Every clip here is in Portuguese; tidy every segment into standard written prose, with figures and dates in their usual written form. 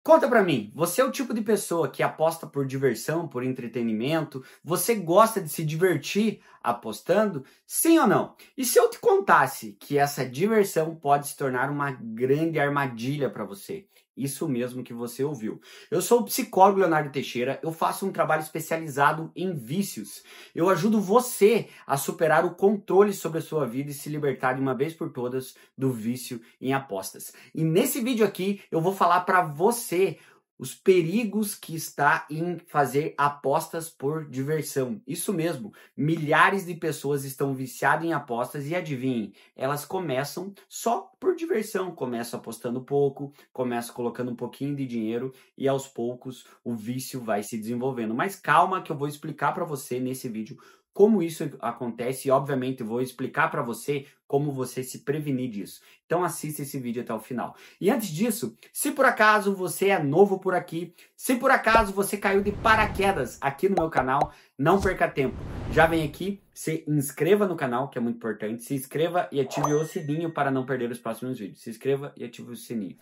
Conta pra mim, você é o tipo de pessoa que aposta por diversão, por entretenimento? Você gosta de se divertir apostando? Sim ou não? E se eu te contasse que essa diversão pode se tornar uma grande armadilha para você? Isso mesmo que você ouviu. Eu sou o psicólogo Leonardo Teixeira, eu faço um trabalho especializado em vícios. Eu ajudo você a superar o controle sobre a sua vida e se libertar de uma vez por todas do vício em apostas. E nesse vídeo aqui eu vou falar para você os perigos que está em fazer apostas por diversão. Isso mesmo, milhares de pessoas estão viciadas em apostas e adivinhem, elas começam só por diversão, começam apostando pouco, começam colocando um pouquinho de dinheiro e aos poucos o vício vai se desenvolvendo. Mas calma que eu vou explicar para você nesse vídeo como isso acontece e obviamente eu vou explicar para você como você se prevenir disso. Então assista esse vídeo até o final. E antes disso, se por acaso você é novo por aqui, se por acaso você caiu de paraquedas aqui no meu canal, não perca tempo. Já vem aqui, se inscreva no canal, que é muito importante. Se inscreva e ative o sininho para não perder os próximos vídeos. Se inscreva e ative o sininho.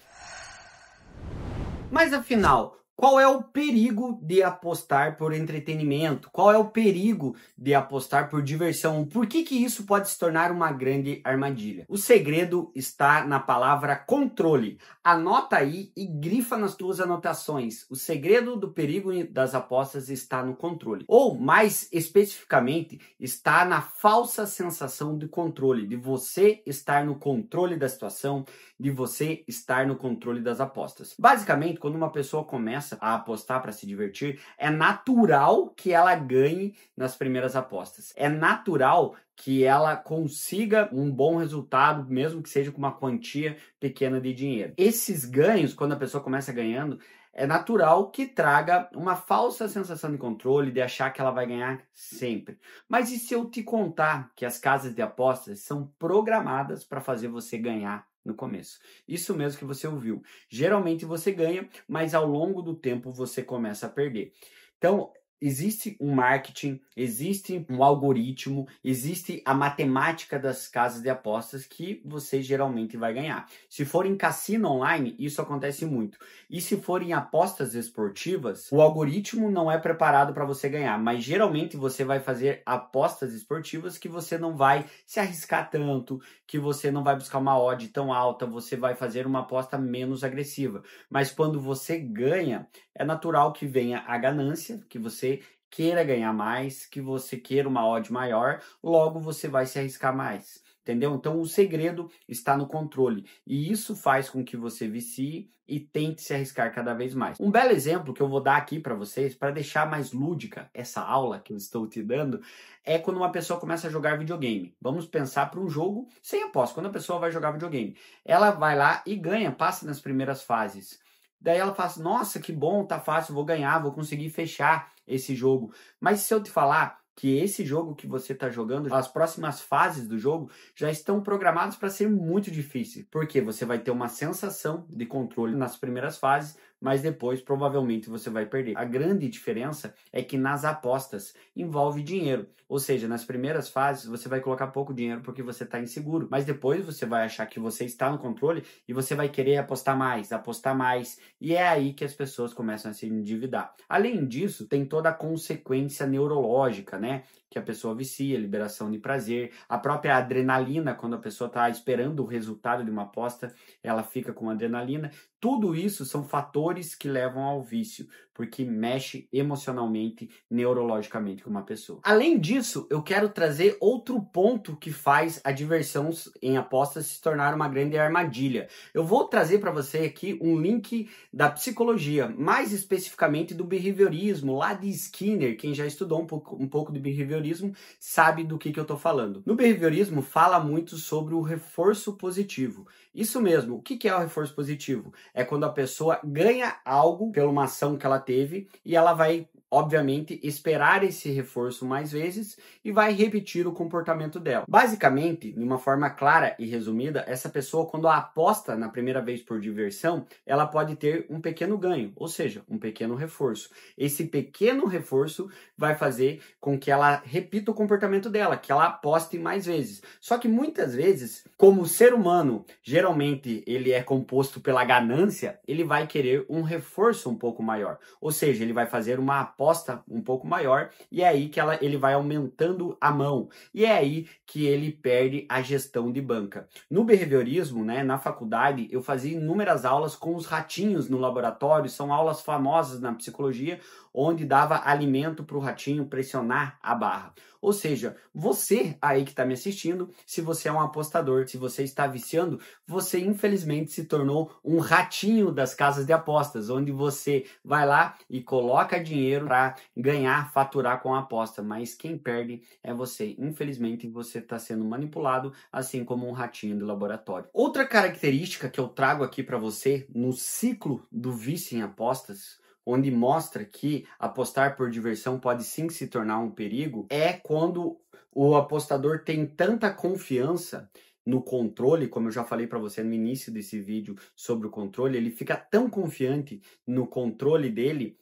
Mas afinal, qual é o perigo de apostar por entretenimento? Qual é o perigo de apostar por diversão? Por que isso pode se tornar uma grande armadilha? O segredo está na palavra controle. Anota aí e grifa nas tuas anotações. O segredo do perigo das apostas está no controle. Ou, mais especificamente, está na falsa sensação de controle, de você estar no controle da situação, de você estar no controle das apostas. Basicamente, quando uma pessoa começa a apostar para se divertir, é natural que ela ganhe nas primeiras apostas. É natural que ela consiga um bom resultado, mesmo que seja com uma quantia pequena de dinheiro. Esses ganhos, quando a pessoa começa ganhando, é natural que traga uma falsa sensação de controle, de achar que ela vai ganhar sempre. Mas e se eu te contar que as casas de apostas são programadas para fazer você ganhar no começo? Isso mesmo que você ouviu. Geralmente você ganha, mas ao longo do tempo você começa a perder. Então, existe um marketing, existe um algoritmo, existe a matemática das casas de apostas que você geralmente vai ganhar. Se for em cassino online, isso acontece muito. E se for em apostas esportivas, o algoritmo não é preparado para você ganhar, mas geralmente você vai fazer apostas esportivas que você não vai se arriscar tanto, que você não vai buscar uma odd tão alta, você vai fazer uma aposta menos agressiva. Mas quando você ganha, é natural que venha a ganância, que você queira ganhar mais, que você queira uma odd maior, logo você vai se arriscar mais, entendeu? Então o segredo está no controle e isso faz com que você vicie e tente se arriscar cada vez mais. Um belo exemplo que eu vou dar aqui para vocês, para deixar mais lúdica essa aula que eu estou te dando, é quando uma pessoa começa a jogar videogame. Vamos pensar para um jogo sem aposta. Quando a pessoa vai jogar videogame, ela vai lá e ganha, passa nas primeiras fases. Daí ela fala assim, nossa, que bom, tá fácil, vou ganhar, vou conseguir fechar esse jogo. Mas se eu te falar que esse jogo que você está jogando, as próximas fases do jogo já estão programadas para ser muito difícil. Porque você vai ter uma sensação de controle nas primeiras fases, mas depois provavelmente você vai perder. A grande diferença é que nas apostas envolve dinheiro. Ou seja, nas primeiras fases você vai colocar pouco dinheiro porque você está inseguro. Mas depois você vai achar que você está no controle e você vai querer apostar mais, apostar mais. E é aí que as pessoas começam a se endividar. Além disso, tem toda a consequência neurológica, né? Que a pessoa vicia, liberação de prazer, a própria adrenalina, quando a pessoa está esperando o resultado de uma aposta, ela fica com adrenalina. Tudo isso são fatores que levam ao vício, porque mexe emocionalmente, neurologicamente com uma pessoa. Além disso, eu quero trazer outro ponto que faz a diversão em apostas se tornar uma grande armadilha. Eu vou trazer para você aqui um link da psicologia, mais especificamente do behaviorismo, lá de Skinner. Quem já estudou um pouco de behaviorismo sabe do que eu estou falando. No behaviorismo fala muito sobre o reforço positivo. Isso mesmo, o que é o reforço positivo? É quando a pessoa ganha algo pela uma ação que ela teve e ela vai obviamente, esperar esse reforço mais vezes e vai repetir o comportamento dela. Basicamente, de uma forma clara e resumida, essa pessoa, quando aposta na primeira vez por diversão, ela pode ter um pequeno ganho, ou seja, um pequeno reforço. Esse pequeno reforço vai fazer com que ela repita o comportamento dela, que ela aposte mais vezes. Só que muitas vezes, como o ser humano, geralmente ele é composto pela ganância, ele vai querer um reforço um pouco maior. Ou seja, ele vai fazer uma aposta um pouco maior e é aí que ele vai aumentando a mão. E é aí que ele perde a gestão de banca. No behaviorismo, né, na faculdade, eu fazia inúmeras aulas com os ratinhos no laboratório, são aulas famosas na psicologia, onde dava alimento para o ratinho pressionar a barra. Ou seja, você aí que está me assistindo, se você é um apostador, se você está viciando, você infelizmente se tornou um ratinho das casas de apostas, onde você vai lá e coloca dinheiro para ganhar, faturar com a aposta, mas quem perde é você. Infelizmente você está sendo manipulado, assim como um ratinho do laboratório. Outra característica que eu trago aqui para você no ciclo do vício em apostas, onde mostra que apostar por diversão pode sim se tornar um perigo, é quando o apostador tem tanta confiança no controle, como eu já falei para você no início desse vídeo sobre o controle, ele fica tão confiante no controle dele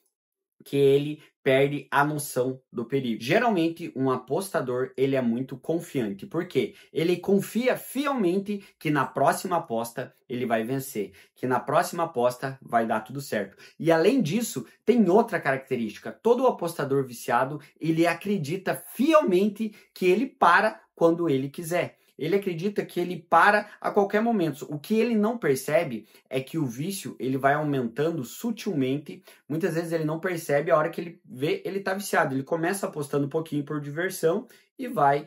que ele perde a noção do perigo. Geralmente, um apostador, ele é muito confiante. Por quê? Ele confia fielmente que na próxima aposta ele vai vencer, que na próxima aposta vai dar tudo certo. E além disso, tem outra característica. Todo apostador viciado, ele acredita fielmente que ele para quando ele quiser. Ele acredita que ele para a qualquer momento. O que ele não percebe é que o vício ele vai aumentando sutilmente. Muitas vezes ele não percebe, a hora que ele vê, ele está viciado. Ele começa apostando um pouquinho por diversão e vai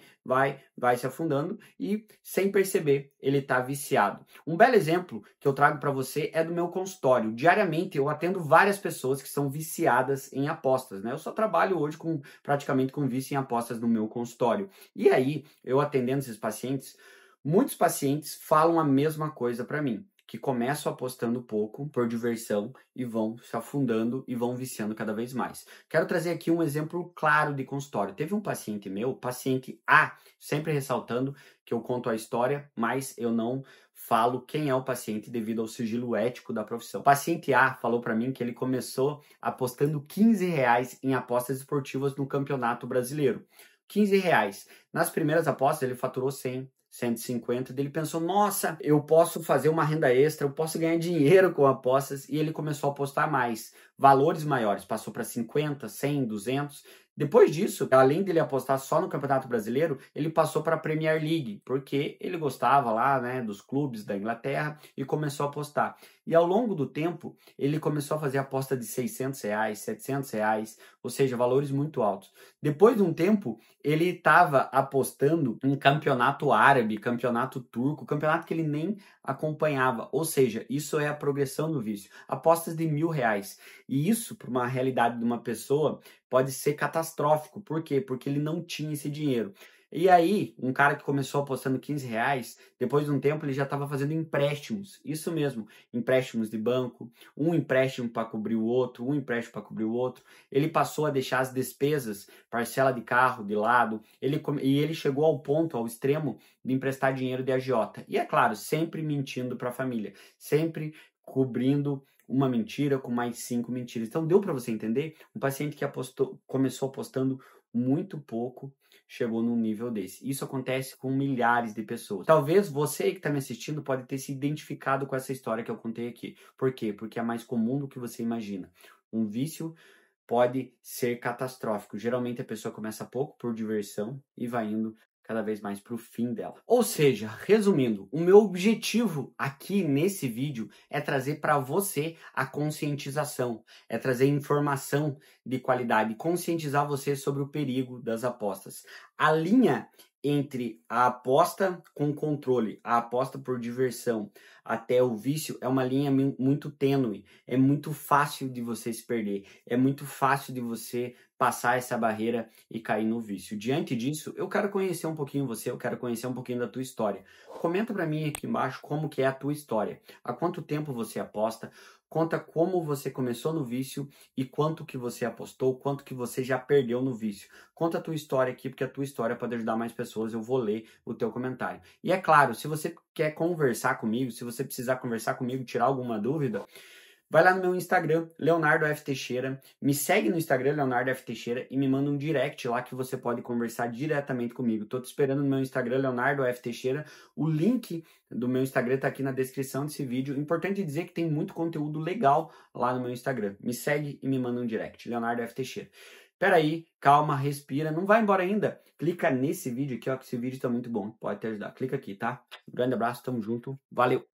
se afundando e sem perceber ele está viciado. Um belo exemplo que eu trago para você é do meu consultório. Diariamente eu atendo várias pessoas que são viciadas em apostas, né? Eu só trabalho hoje praticamente com vício em apostas no meu consultório. E aí, eu atendendo esses pacientes, muitos pacientes falam a mesma coisa para mim, que começam apostando pouco por diversão e vão se afundando e vão viciando cada vez mais. Quero trazer aqui um exemplo claro de consultório. Teve um paciente meu, paciente A, sempre ressaltando que eu conto a história, mas eu não falo quem é o paciente devido ao sigilo ético da profissão. O paciente A falou para mim que ele começou apostando R$ 15 em apostas esportivas no Campeonato Brasileiro. R$ 15. Nas primeiras apostas ele faturou 100. 150, ele pensou, nossa, eu posso fazer uma renda extra, eu posso ganhar dinheiro com apostas, e ele começou a apostar mais, valores maiores, passou para 50, 100, 200. Depois disso, além dele apostar só no Campeonato Brasileiro, ele passou para a Premier League, porque ele gostava lá, né, dos clubes da Inglaterra e começou a apostar. E ao longo do tempo, ele começou a fazer aposta de R$ 600, R$ 700, ou seja, valores muito altos. Depois de um tempo, ele estava apostando em campeonato árabe, campeonato turco, campeonato que ele nem acompanhava. Ou seja, isso é a progressão do vício. Apostas de R$ 1.000. E isso, para uma realidade de uma pessoa, pode ser catastrófico. Por quê? Porque ele não tinha esse dinheiro. E aí, um cara que começou apostando R$ 15, depois de um tempo ele já estava fazendo empréstimos. Isso mesmo, empréstimos de banco, um empréstimo para cobrir o outro, um empréstimo para cobrir o outro. Ele passou a deixar as despesas, parcela de carro de lado, e ele chegou ao ponto, ao extremo, de emprestar dinheiro de agiota. E é claro, sempre mentindo para a família, sempre cobrindo uma mentira com mais 5 mentiras. Então deu para você entender? Um paciente que começou apostando muito pouco, chegou num nível desse. Isso acontece com milhares de pessoas. Talvez você que está me assistindo pode ter se identificado com essa história que eu contei aqui. Por quê? Porque é mais comum do que você imagina. Um vício pode ser catastrófico. Geralmente a pessoa começa pouco por diversão e vai indo cada vez mais para o fim dela. Ou seja, resumindo, o meu objetivo aqui nesse vídeo é trazer para você a conscientização, é trazer informação de qualidade, conscientizar você sobre o perigo das apostas. A linha entre a aposta com controle, a aposta por diversão até o vício é uma linha muito tênue, é muito fácil de você se perder, é muito fácil de você passar essa barreira e cair no vício. Diante disso, eu quero conhecer um pouquinho você, eu quero conhecer um pouquinho da tua história. Comenta para mim aqui embaixo como que é a tua história. Há quanto tempo você aposta? Conta como você começou no vício e quanto que você apostou, quanto que você já perdeu no vício. Conta a tua história aqui, porque a tua história pode ajudar mais pessoas. Eu vou ler o teu comentário. E é claro, se você quer conversar comigo, se você precisar conversar comigo, tirar alguma dúvida, vai lá no meu Instagram, Leonardo F. Teixeira, me segue no Instagram, Leonardo F. Teixeira, e me manda um direct lá que você pode conversar diretamente comigo. Tô te esperando no meu Instagram, Leonardo F. Teixeira. O link do meu Instagram tá aqui na descrição desse vídeo. Importante dizer que tem muito conteúdo legal lá no meu Instagram. Me segue e me manda um direct, Leonardo F. Teixeira. Peraí, calma, respira, não vai embora ainda. Clica nesse vídeo aqui, ó, que esse vídeo tá muito bom, pode te ajudar. Clica aqui, tá? Um grande abraço, tamo junto, valeu!